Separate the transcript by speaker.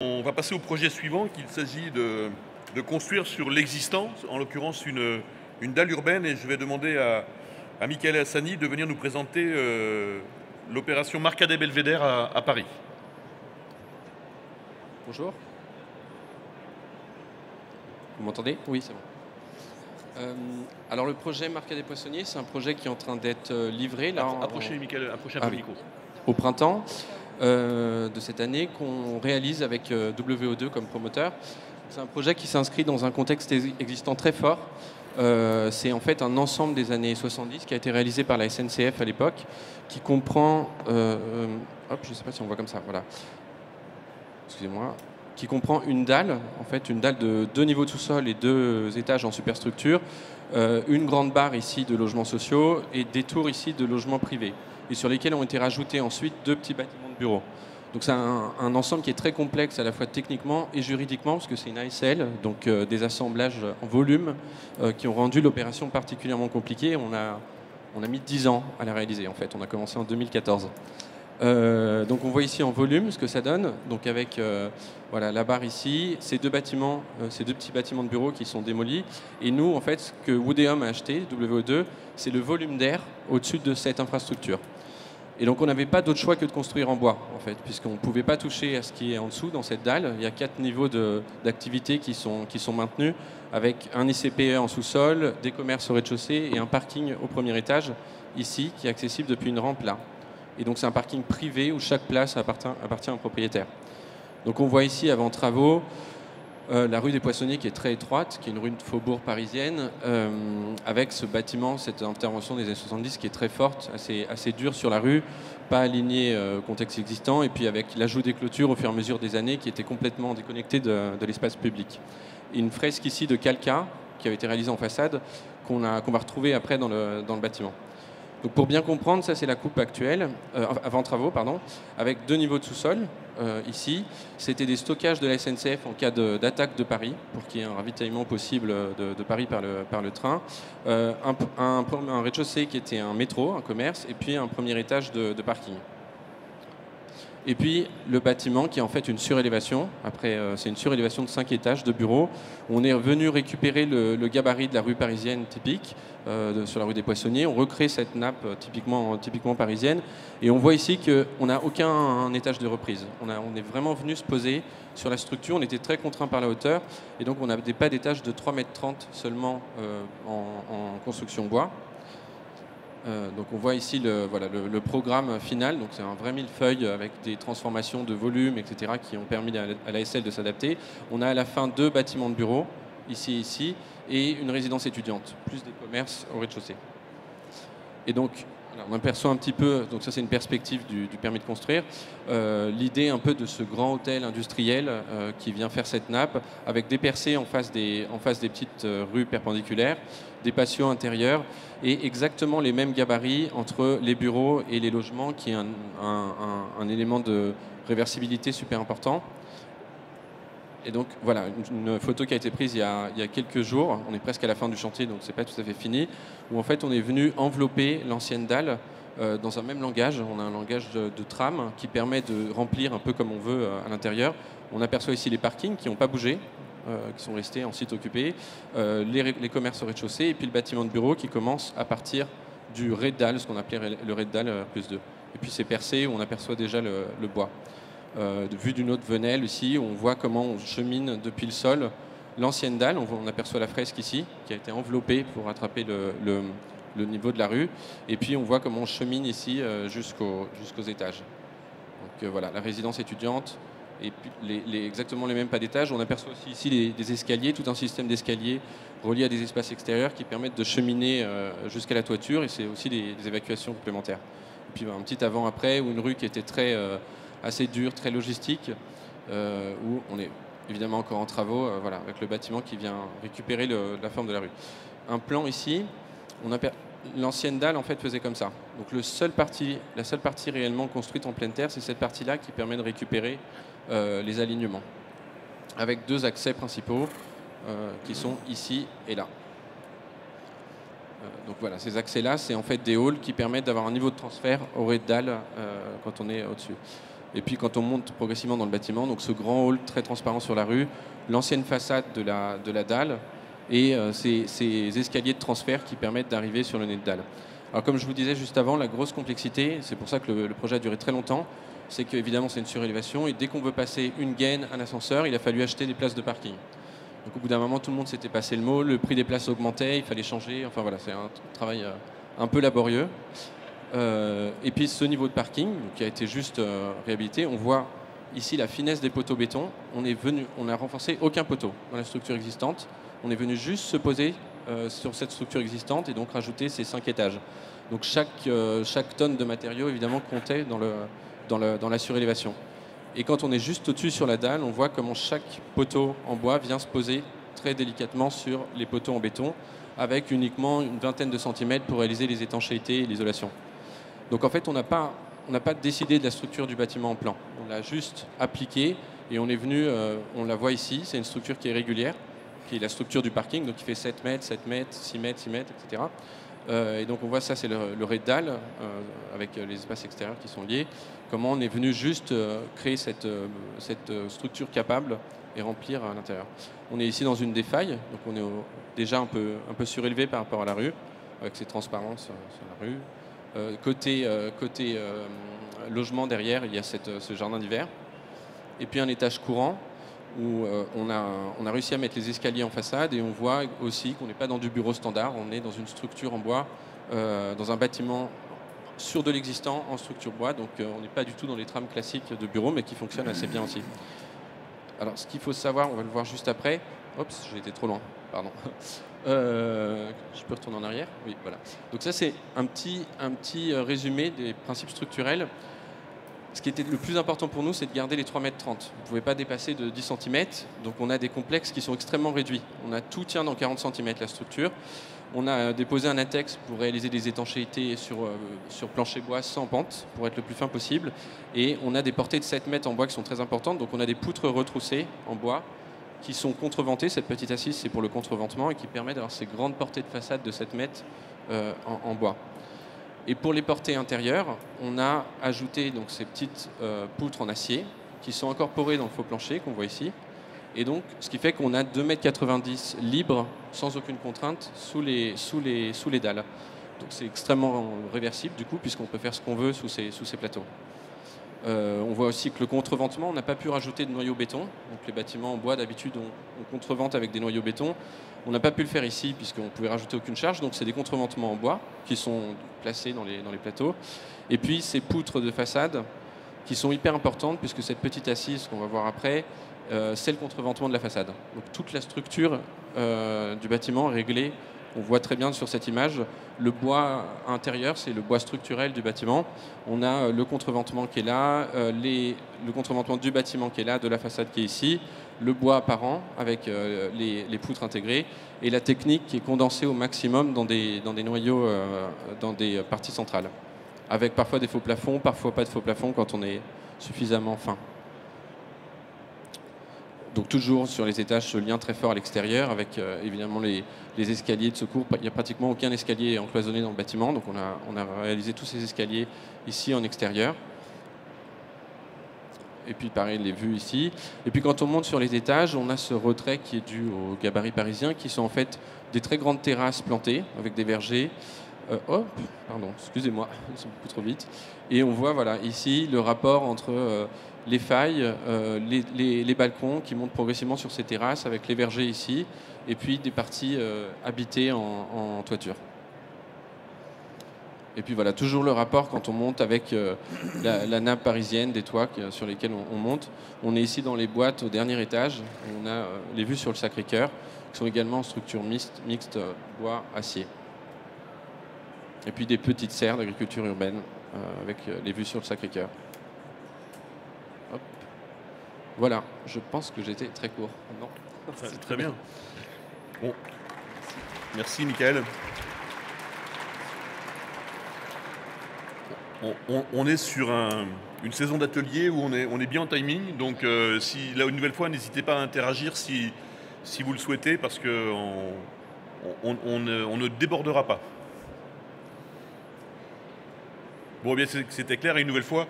Speaker 1: On va passer au projet suivant, qu'il s'agit de construire sur l'existant, en l'occurrence une dalle urbaine, et je vais demander à Michael Hassani de venir nous présenter l'opération Marcadet Belvédère à Paris.
Speaker 2: Bonjour. Vous m'entendez? Oui, c'est bon. Alors le projet Marcadet des Poissonniers, c'est un projet qui est en train d'être livré là,
Speaker 1: Approchez, Michael, approchez un
Speaker 2: Ah
Speaker 1: peu le
Speaker 2: oui.
Speaker 1: micro.
Speaker 2: Au printemps de cette année, qu'on réalise avec WO2 comme promoteur. C'est un projet qui s'inscrit dans un contexte existant très fort. C'est en fait un ensemble des années 70 qui a été réalisé par la SNCF à l'époque, qui comprend, je ne sais pas si on voit comme ça, voilà. Excusez-moi, qui comprend une dalle, en fait une dalle de 2 niveaux de sous-sol et 2 étages en superstructure, une grande barre ici de logements sociaux et des tours ici de logements privés, et sur lesquels ont été rajoutés ensuite 2 petits bâtiments de bureaux. Donc c'est un ensemble qui est très complexe à la fois techniquement et juridiquement, parce que c'est une ASL, donc des assemblages en volume qui ont rendu l'opération particulièrement compliquée. On a mis 10 ans à la réaliser en fait, on a commencé en 2014. Donc on voit ici en volume ce que ça donne, donc avec voilà, la barre ici, ces 2 bâtiments, ces 2 petits bâtiments de bureaux qui sont démolis, et nous en fait ce que Woodéum a acheté, WO2, c'est le volume d'air au-dessus de cette infrastructure. Et donc on n'avait pas d'autre choix que de construire en bois en fait, puisqu'on ne pouvait pas toucher à ce qui est en dessous dans cette dalle. Il y a 4 niveaux d'activité qui sont maintenus, avec un ICPE en sous-sol, des commerces au rez-de-chaussée et un parking au premier étage ici qui est accessible depuis une rampe là. Et donc c'est un parking privé où chaque place appartient à un propriétaire. Donc on voit ici, avant travaux, la rue des Poissonniers qui est très étroite, qui est une rue de faubourg parisienne, avec ce bâtiment, cette intervention des années 70 qui est très forte, assez dure sur la rue, pas alignée au contexte existant, et puis avec l'ajout des clôtures au fur et à mesure des années qui étaient complètement déconnectées de l'espace public. Et une fresque ici de Calca, qui avait été réalisée en façade, qu'on va retrouver après dans le bâtiment. Donc pour bien comprendre, ça c'est la coupe actuelle, avant travaux, pardon, avec 2 niveaux de sous-sol, ici. C'était des stockages de la SNCF en cas d'attaque de Paris, pour qu'il y ait un ravitaillement possible de Paris par le train. Un rez-de-chaussée qui était un métro, un commerce, et puis un premier étage de parking. Et puis le bâtiment qui est en fait une surélévation. Après, c'est une surélévation de 5 étages de bureaux. On est venu récupérer le gabarit de la rue parisienne typique, sur la rue des Poissonniers. On recrée cette nappe typiquement parisienne. Et on voit ici qu'on n'a aucun étage de reprise. On est vraiment venu se poser sur la structure. On était très contraint par la hauteur. Et donc on n'avait pas d'étage de 3,30 m seulement en construction bois. Donc on voit ici le programme final, donc c'est un vrai millefeuille avec des transformations de volume, etc., qui ont permis à la SL de s'adapter. On a à la fin 2 bâtiments de bureaux, ici et ici, et une résidence étudiante, plus des commerces au rez-de-chaussée. Et donc on aperçoit un petit peu, donc ça c'est une perspective du permis de construire, l'idée un peu de ce grand hôtel industriel qui vient faire cette nappe, avec des percées en face des petites rues perpendiculaires, des patios intérieurs, et exactement les mêmes gabarits entre les bureaux et les logements, qui est un élément de réversibilité super important. Et donc voilà, une photo qui a été prise il y a quelques jours, on est presque à la fin du chantier, donc c'est pas tout à fait fini, où en fait on est venu envelopper l'ancienne dalle dans un même langage. On a un langage de trame qui permet de remplir un peu comme on veut à l'intérieur. On aperçoit ici les parkings qui n'ont pas bougé, qui sont restés en site occupé, les commerces au rez-de-chaussée, et puis le bâtiment de bureau qui commence à partir du rez de dalle, ce qu'on appelait le rez de dalle +2. Et puis c'est percé où on aperçoit déjà le bois. Vue d'une autre venelle ici, on voit comment on chemine depuis le sol l'ancienne dalle. On aperçoit la fresque ici qui a été enveloppée pour attraper le niveau de la rue, et puis on voit comment on chemine ici jusqu'aux étages. Donc voilà, la résidence étudiante, et puis exactement les mêmes pas d'étage. On aperçoit aussi ici des escaliers, tout un système d'escaliers reliés à des espaces extérieurs qui permettent de cheminer jusqu'à la toiture, et c'est aussi des évacuations complémentaires. Et puis un petit avant-après, ou une rue qui était assez dure, très logistique, où on est évidemment encore en travaux, voilà, avec le bâtiment qui vient récupérer la forme de la rue. Un plan ici, l'ancienne dalle en fait faisait comme ça. Donc la seule partie réellement construite en pleine terre, c'est cette partie-là qui permet de récupérer les alignements, avec 2 accès principaux qui sont ici et là. Donc voilà, ces accès-là, c'est en fait des halls qui permettent d'avoir un niveau de transfert au rez de dalle quand on est au-dessus. Et puis quand on monte progressivement dans le bâtiment, donc ce grand hall très transparent sur la rue, l'ancienne façade de la dalle et ces escaliers de transfert qui permettent d'arriver sur le nez de dalle. Alors comme je vous disais juste avant, la grosse complexité, c'est pour ça que le projet a duré très longtemps, c'est qu'évidemment c'est une surélévation et dès qu'on veut passer une gaine, un ascenseur, il a fallu acheter des places de parking. Donc au bout d'un moment, tout le monde s'était passé le mot, le prix des places augmentait, il fallait changer, enfin voilà, c'est un travail un peu laborieux. Et puis ce niveau de parking, qui a été juste réhabilité, on voit ici la finesse des poteaux béton. On n'a renforcé aucun poteau dans la structure existante. On est venu juste se poser sur cette structure existante et donc rajouter ces 5 étages. Donc chaque tonne de matériaux évidemment comptait dans la surélévation. Et quand on est juste au-dessus sur la dalle, on voit comment chaque poteau en bois vient se poser très délicatement sur les poteaux en béton, avec uniquement une vingtaine de centimètres pour réaliser les étanchéités et l'isolation. Donc en fait, on n'a pas décidé de la structure du bâtiment en plan. On l'a juste appliqué et on est venu, on la voit ici, c'est une structure qui est régulière, qui est la structure du parking, donc qui fait 7 mètres, 7 mètres, 6 mètres, 6 mètres, etc. Et donc on voit ça, c'est le rez de dalle, avec les espaces extérieurs qui sont liés. Comment on est venu juste créer cette structure capable et remplir à l'intérieur. On est ici dans une des failles, donc on est déjà un peu surélevé par rapport à la rue, avec ces transparences sur la rue. Côté logement derrière, il y a ce jardin d'hiver. Et puis un étage courant où on a réussi à mettre les escaliers en façade et on voit aussi qu'on n'est pas dans du bureau standard, on est dans une structure en bois, dans un bâtiment sur de l'existant en structure bois, donc on n'est pas du tout dans les trames classiques de bureau, mais qui fonctionnent assez bien aussi. Alors ce qu'il faut savoir, on va le voir juste après. Oups, j'ai été trop loin, pardon. Je peux retourner en arrière? Oui, voilà. Donc ça, c'est un petit résumé des principes structurels. Ce qui était le plus important pour nous, c'est de garder les 3,30 m. Vous ne pouvez pas dépasser de 10 cm, donc on a des complexes qui sont extrêmement réduits. Tout tient dans 40 cm la structure. On a déposé un index pour réaliser des étanchéités sur plancher bois sans pente, pour être le plus fin possible. Et on a des portées de 7 mètres en bois qui sont très importantes, donc on a des poutres retroussées en bois qui sont contreventées. Cette petite assise, c'est pour le contreventement et qui permet d'avoir ces grandes portées de façade de 7 mètres en bois. Et pour les portées intérieures, on a ajouté donc, ces petites poutres en acier qui sont incorporées dans le faux plancher qu'on voit ici. Et donc, ce qui fait qu'on a 2,90 m libres, sans aucune contrainte, sous les dalles. Donc c'est extrêmement réversible du coup, puisqu'on peut faire ce qu'on veut sous ces plateaux. On voit aussi que le contreventement, on n'a pas pu rajouter de noyaux béton. Donc les bâtiments en bois, d'habitude, on contrevente avec des noyaux béton. On n'a pas pu le faire ici, puisqu'on ne pouvait rajouter aucune charge. Donc c'est des contreventements en bois qui sont placés dans les plateaux. Et puis ces poutres de façade qui sont hyper importantes, puisque cette petite assise qu'on va voir après, c'est le contreventement de la façade. Donc toute la structure du bâtiment est réglée. On voit très bien sur cette image, le bois intérieur, c'est le bois structurel du bâtiment. On a le contreventement qui est là, le contreventement du bâtiment qui est là, de la façade qui est ici, le bois apparent avec les poutres intégrées et la technique qui est condensée au maximum dans des noyaux, dans des parties centrales. Avec parfois des faux plafonds, parfois pas de faux plafonds quand on est suffisamment fin. Donc toujours sur les étages, ce lien très fort à l'extérieur avec évidemment les escaliers de secours. Il n'y a pratiquement aucun escalier encloisonné dans le bâtiment, donc on a réalisé tous ces escaliers ici en extérieur. Et puis pareil, les vues ici. Et puis quand on monte sur les étages, on a ce retrait qui est dû aux gabarits parisiens, qui sont en fait des très grandes terrasses plantées avec des vergers. Pardon, excusez-moi, ils sont beaucoup trop vite. Et on voit voilà, ici le rapport entre les failles, les balcons qui montent progressivement sur ces terrasses avec les vergers ici, et puis des parties habitées en toiture. Et puis voilà, toujours le rapport quand on monte avec la nappe parisienne des toits sur lesquels on monte. On est ici dans les boîtes au dernier étage. On a les vues sur le Sacré-Cœur, qui sont également en structure mixte bois-acier. Et puis des petites serres d'agriculture urbaine avec les vues sur le Sacré-Cœur. Voilà, je pense que j'étais très court. Non.
Speaker 1: C'est très bien. Bon. Merci Michael. On est sur une saison d'atelier où on est bien en timing. Donc là, une nouvelle fois, n'hésitez pas à interagir si vous le souhaitez, parce qu'on ne débordera pas. Bon, bien, c'était clair, et une nouvelle fois,